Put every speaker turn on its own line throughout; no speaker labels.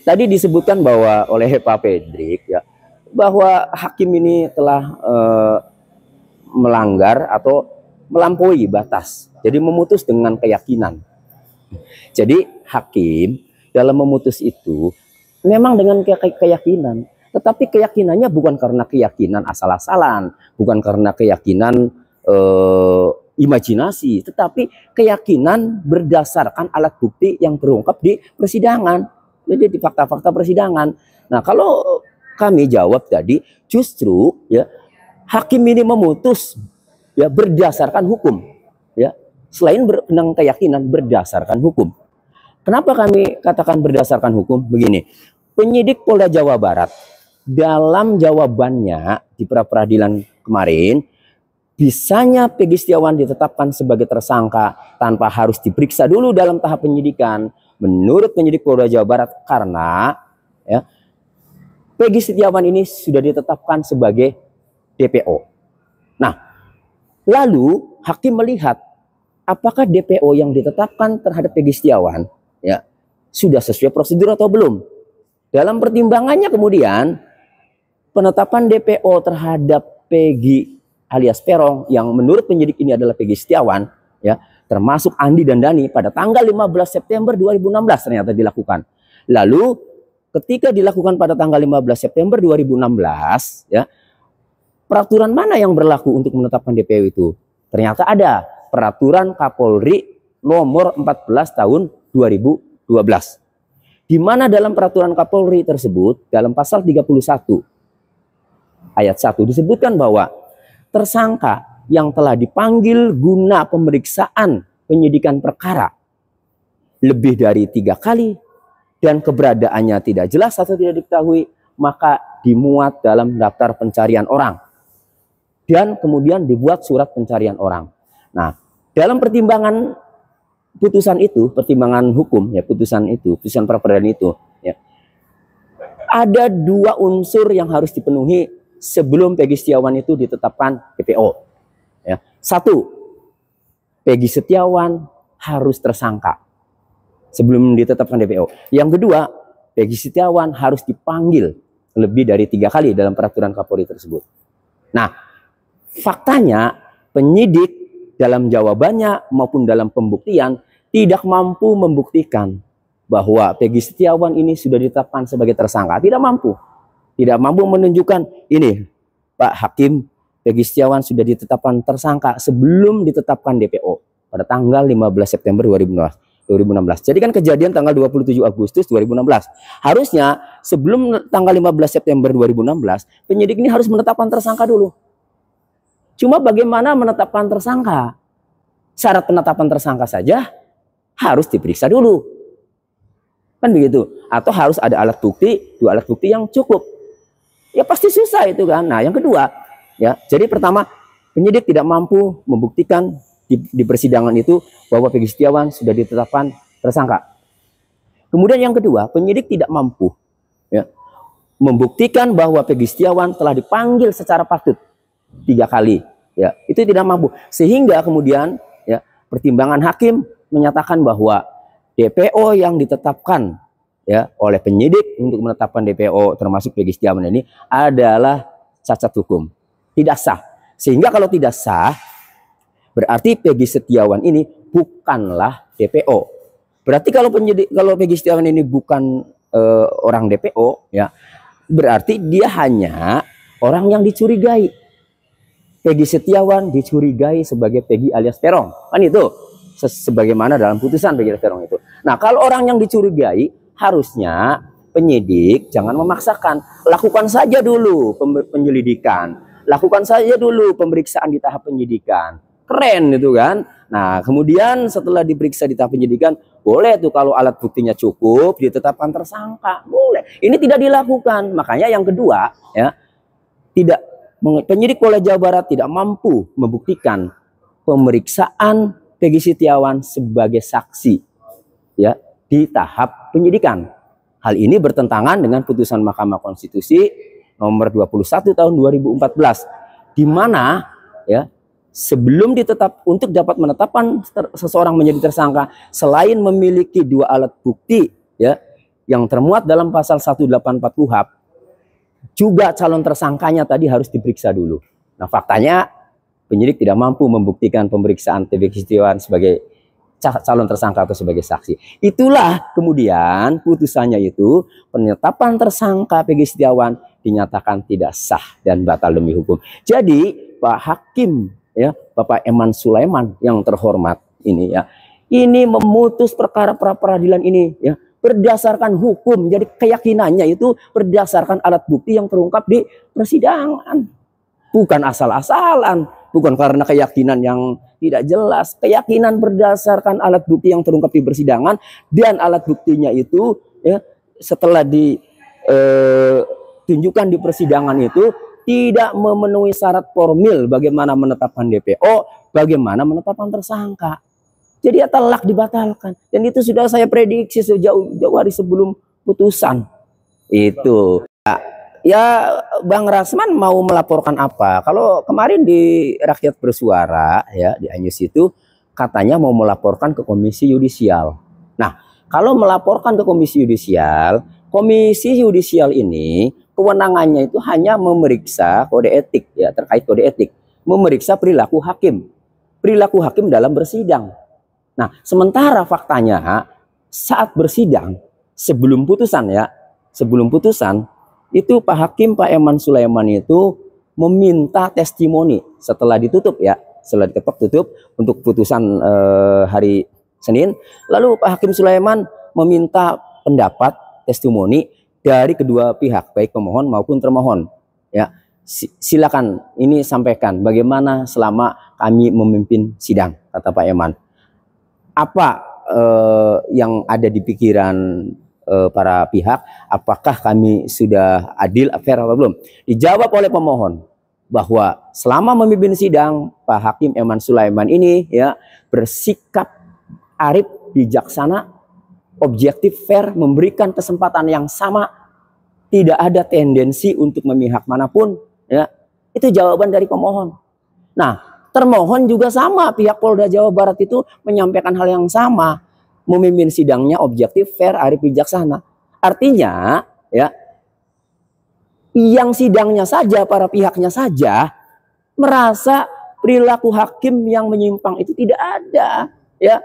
tadi disebutkan bahwa oleh Pak Pedrik ya, bahwa hakim ini telah melanggar atau melampaui batas. Jadi memutus dengan keyakinan. Jadi hakim dalam memutus itu memang dengan keyakinan, tetapi keyakinannya bukan karena keyakinan asal-asalan, bukan karena keyakinan imajinasi, tetapi keyakinan berdasarkan alat bukti yang terungkap di persidangan. Jadi di fakta-fakta persidangan. Nah, kalau kami jawab tadi, justru ya hakim ini memutus ya berdasarkan hukum, ya selain dengan keyakinan berdasarkan hukum. Kenapa kami katakan berdasarkan hukum? Begini, penyidik Polda Jawa Barat dalam jawabannya di pra peradilan kemarin, bisanya Peggy Setiawan ditetapkan sebagai tersangka tanpa harus diperiksa dulu dalam tahap penyidikan. Menurut penyidik Polda Jawa Barat, karena ya, Peggy Setiawan ini sudah ditetapkan sebagai DPO. Nah, lalu hakim melihat apakah DPO yang ditetapkan terhadap Peggy Setiawan ya sudah sesuai prosedur atau belum. Dalam pertimbangannya kemudian penetapan DPO terhadap Peggy alias Peron yang menurut penyidik ini adalah Peggy Setiawan ya, termasuk Andi dan Dani pada tanggal 15 September 2016 ternyata dilakukan. Lalu ketika dilakukan pada tanggal 15 September 2016 ya, peraturan mana yang berlaku untuk menetapkan DPO itu? Ternyata ada peraturan Kapolri nomor 14 tahun 2012. Di mana dalam peraturan Kapolri tersebut dalam pasal 31 ayat 1 disebutkan bahwa tersangka yang telah dipanggil guna pemeriksaan penyidikan perkara lebih dari 3 kali dan keberadaannya tidak jelas atau tidak diketahui, maka dimuat dalam daftar pencarian orang dan kemudian dibuat surat pencarian orang. Nah, dalam pertimbangan putusan itu, pertimbangan hukum ya, putusan pra peradilan itu ya, ada 2 unsur yang harus dipenuhi sebelum Peggy Setiawan itu ditetapkan DPO. Ya. 1, Peggy Setiawan harus tersangka sebelum ditetapkan DPO. Yang kedua, Peggy Setiawan harus dipanggil lebih dari 3 kali dalam peraturan Kapolri tersebut. Nah, faktanya penyidik dalam jawabannya maupun dalam pembuktian tidak mampu membuktikan bahwa Peggy Setiawan ini sudah ditetapkan sebagai tersangka. Tidak mampu menunjukkan ini, Pak Hakim, Peggy Setiawan sudah ditetapkan tersangka sebelum ditetapkan DPO pada tanggal 15 September 2016. Jadi kan kejadian tanggal 27 Agustus 2016. Harusnya sebelum tanggal 15 September 2016, penyidik ini harus menetapkan tersangka dulu. Cuma bagaimana menetapkan tersangka? Syarat penetapan tersangka saja harus diperiksa dulu. Kan begitu. Atau harus ada alat bukti, 2 alat bukti yang cukup. Ya pasti susah itu kan. Nah, yang kedua, ya, jadi pertama, penyidik tidak mampu membuktikan di persidangan itu bahwa Peggy Setiawan sudah ditetapkan tersangka. Kemudian yang kedua, penyidik tidak mampu ya, membuktikan bahwa Peggy Setiawan telah dipanggil secara patut 3 kali. Ya, itu tidak mampu. Sehingga kemudian ya, pertimbangan hakim menyatakan bahwa DPO yang ditetapkan ya oleh penyidik untuk menetapkan DPO termasuk Peggy Setiawan ini adalah cacat hukum, tidak sah. Sehingga kalau tidak sah, berarti Peggy Setiawan ini bukanlah DPO. Berarti kalau Peggy Setiawan ini bukan orang DPO, ya berarti dia hanya orang yang dicurigai. Peggy Setiawan dicurigai sebagai Peggy alias Peron, kan itu sebagaimana dalam putusan Peggy alias Peron itu. Nah, kalau orang yang dicurigai, harusnya penyidik jangan memaksakan, lakukan saja dulu penyelidikan, lakukan saja dulu pemeriksaan di tahap penyidikan. Keren itu kan. Nah, kemudian setelah diperiksa di tahap penyidikan, boleh tuh kalau alat buktinya cukup ditetapkan tersangka, boleh. Ini tidak dilakukan. Makanya yang kedua, ya, penyidik Polda Jawa Barat tidak mampu membuktikan pemeriksaan Peggy Setiawan sebagai saksi ya di tahap penyidikan. Hal ini bertentangan dengan putusan Mahkamah Konstitusi nomor 21 tahun 2014 di mana ya sebelum untuk dapat menetapkan seseorang menjadi tersangka, selain memiliki 2 alat bukti ya yang termuat dalam pasal 184 KUHP, juga calon tersangkanya tadi harus diperiksa dulu. Nah, faktanya penyidik tidak mampu membuktikan pemeriksaan Peggy Setiawan sebagai calon tersangka atau sebagai saksi. Itulah kemudian putusannya itu penetapan tersangka Peggy Setiawan dinyatakan tidak sah dan batal demi hukum. Jadi Pak Hakim ya, Bapak Eman Sulaiman yang terhormat ini ya, ini memutus perkara pra peradilan ini ya berdasarkan hukum. Jadi keyakinannya itu berdasarkan alat bukti yang terungkap di persidangan. Bukan asal-asalan, bukan karena keyakinan yang tidak jelas. Keyakinan berdasarkan alat bukti yang terungkap di persidangan, dan alat buktinya itu ya setelah ditunjukkan di persidangan itu tidak memenuhi syarat formil bagaimana menetapkan DPO, bagaimana menetapkan tersangka. Jadi ya telak dibatalkan. Dan itu sudah saya prediksi sejauh hari sebelum putusan. Itu. Ya Bang Rasman mau melaporkan apa? Kalau kemarin di Rakyat Bersuara ya di Anyus itu katanya mau melaporkan ke Komisi Yudisial. Nah, kalau melaporkan ke Komisi Yudisial ini kewenangannya itu hanya memeriksa kode etik ya, terkait kode etik, memeriksa perilaku hakim dalam bersidang. Nah, sementara faktanya saat bersidang sebelum putusan itu Pak Hakim Pak Eman Sulaiman itu meminta testimoni setelah ditutup ya, setelah diketok tutup untuk putusan hari Senin. Lalu Pak Hakim Sulaiman meminta pendapat testimoni dari kedua pihak, baik pemohon maupun termohon. Ya, silakan ini sampaikan bagaimana selama kami memimpin sidang, kata Pak Eman. Apa yang ada di pikiran para pihak, apakah kami sudah adil, fair atau belum? Dijawab oleh pemohon bahwa selama memimpin sidang Pak Hakim Eman Sulaiman ini ya bersikap arif, bijaksana, objektif, fair, memberikan kesempatan yang sama, tidak ada tendensi untuk memihak manapun ya. Itu jawaban dari pemohon. Nah, termohon juga sama, pihak Polda Jawa Barat itu menyampaikan hal yang sama, memimpin sidangnya objektif, fair, arif, bijaksana. Artinya ya, yang sidangnya saja, para pihaknya saja merasa perilaku hakim yang menyimpang itu tidak ada ya.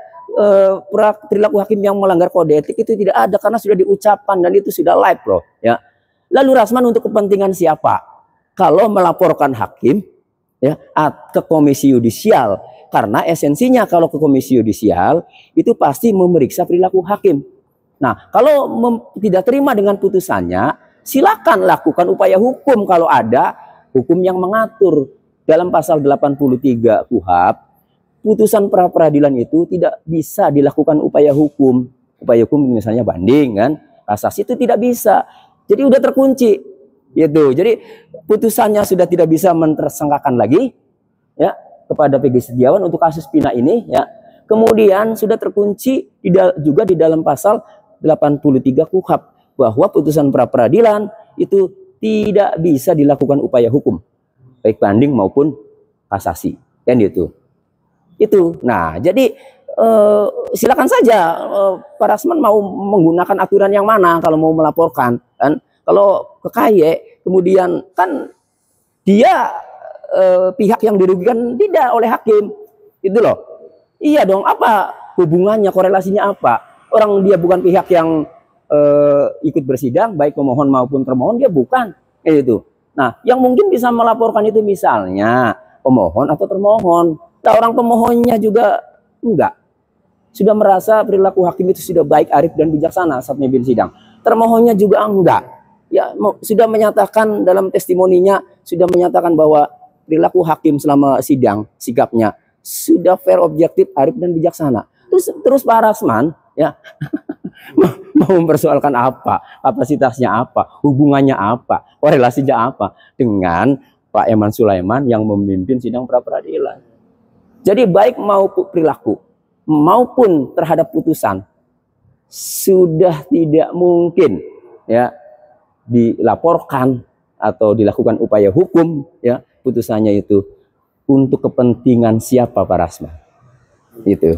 Perilaku hakim yang melanggar kode etik itu tidak ada karena sudah diucapkan dan itu sudah live loh ya. Lalu Rasman untuk kepentingan siapa? Kalau melaporkan hakim ya ke Komisi Yudisial, karena esensinya kalau ke Komisi Yudisial itu pasti memeriksa perilaku hakim. Nah, kalau tidak terima dengan putusannya, silakan lakukan upaya hukum kalau ada hukum yang mengatur. Dalam pasal 83 KUHP, putusan pra peradilan itu tidak bisa dilakukan upaya hukum. Upaya hukum misalnya banding kan, kasasi itu tidak bisa. Jadi udah terkunci. Gitu. Jadi putusannya sudah tidak bisa mentersangkakan lagi ya kepada Peggy Setiawan untuk kasus Pina ini ya. Kemudian sudah terkunci juga di dalam pasal 83 KUHP bahwa putusan pra peradilan itu tidak bisa dilakukan upaya hukum baik banding maupun kasasi kan gitu. Itu. Nah, jadi silakan saja Pak Rasman mau menggunakan aturan yang mana kalau mau melaporkan kan. Kalau ke KY kemudian kan dia pihak yang dirugikan tidak oleh hakim, itu loh. Iya dong, apa hubungannya, korelasinya apa? Orang dia bukan pihak yang ikut bersidang, baik pemohon maupun termohon, dia bukan, itu. Nah, yang mungkin bisa melaporkan itu misalnya pemohon atau termohon. Nah, orang pemohonnya juga enggak, sudah merasa perilaku hakim itu sudah baik, arif dan bijaksana saat memimpin sidang. Termohonnya juga enggak. Ya, sudah menyatakan dalam testimoninya, sudah menyatakan bahwa perilaku hakim selama sidang, sikapnya sudah fair, objektif, arif dan bijaksana. Terus Pak Rasman ya mau mempersoalkan apa, kapasitasnya apa, hubungannya apa, korelasinya apa dengan Pak Eman Sulaiman yang memimpin sidang pra peradilan. Jadi baik maupun perilaku maupun terhadap putusan sudah tidak mungkin ya dilaporkan atau dilakukan upaya hukum ya putusannya itu untuk kepentingan siapa Pak Rasman itu.